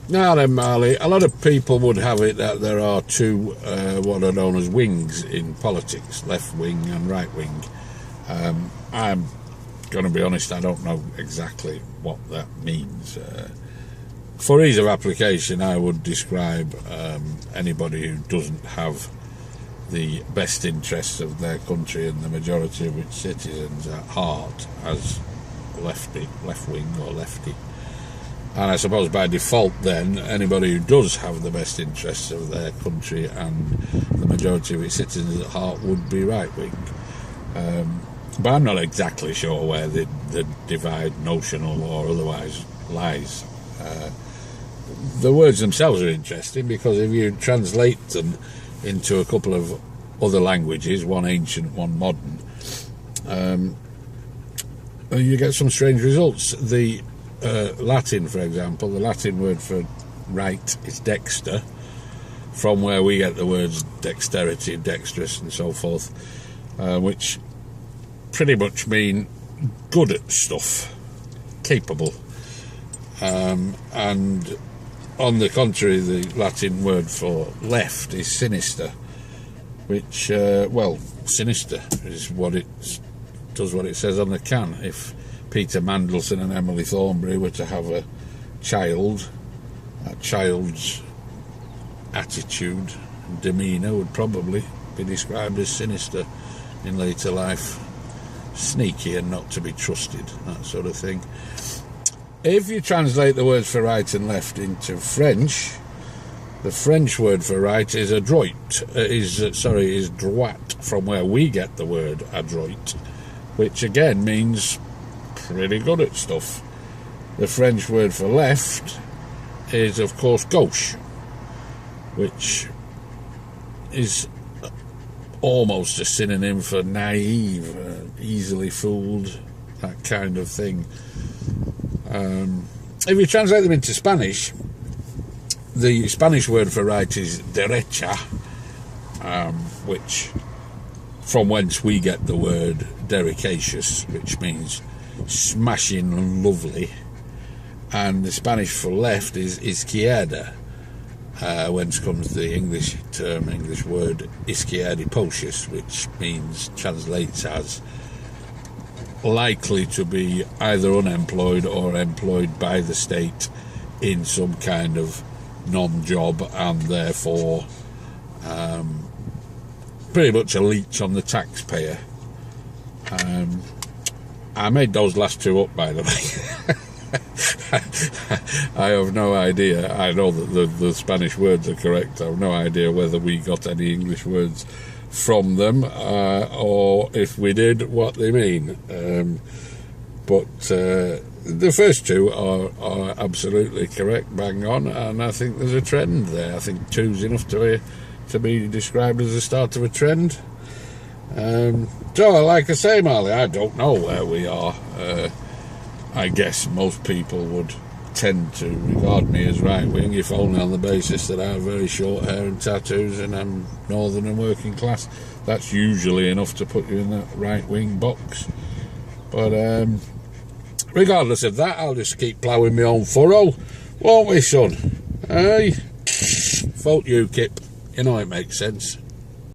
Now then, Marley, a lot of people would have it that there are two what are known as wings in politics, left wing and right wing. I'm going to be honest, I don't know exactly what that means. For ease of application, I would describe anybody who doesn't have the best interests of their country and the majority of its citizens at heart as left wing or lefty. And I suppose by default then, anybody who does have the best interests of their country and the majority of its citizens at heart would be right wing. But I'm not exactly sure where the divide, notional or otherwise, lies. The words themselves are interesting because if you translate them into a couple of other languages, one ancient, one modern, you get some strange results. The Latin, for example, the Latin word for right is dexter, from where we get the words dexterity, dexterous and so forth, which pretty much mean good at stuff, capable. And on the contrary, the Latin word for left is sinister, which, sinister is what it does what it says on the can. If Peter Mandelson and Emily Thornberry were to have a child, that child's attitude and demeanour would probably be described as sinister in later life, sneaky and not to be trusted, that sort of thing. If you translate the words for right and left into French, the French word for right is adroit, is droit, from where we get the word adroit, which again means pretty good at stuff. The French word for left is, of course, gauche, which is almost a synonym for naive, easily fooled, that kind of thing. If you translate them into Spanish, the Spanish word for right is derecha, which from whence we get the word dericacious, which means smashing and lovely, and the Spanish for left is izquierda, whence comes the English word izquierdipocious, which translates as likely to be either unemployed or employed by the state in some kind of non-job and therefore pretty much a leech on the taxpayer. I made those last two up, by the way. I have no idea. I know that the Spanish words are correct. I have no idea whether we got any English words from them, or if we did, what they mean. But the first two are absolutely correct, bang on, and I think there's a trend there. I think two's enough to be described as the start of a trend. So, like I say, Marley, I don't know where we are. I guess most people would tend to regard me as right-wing, if only on the basis that I have very short hair and tattoos and I'm northern and working class. That's usually enough to put you in that right-wing box. But regardless of that, I'll just keep ploughing my own furrow, won't we, son? Hey? Vote UKIP. You know it makes sense.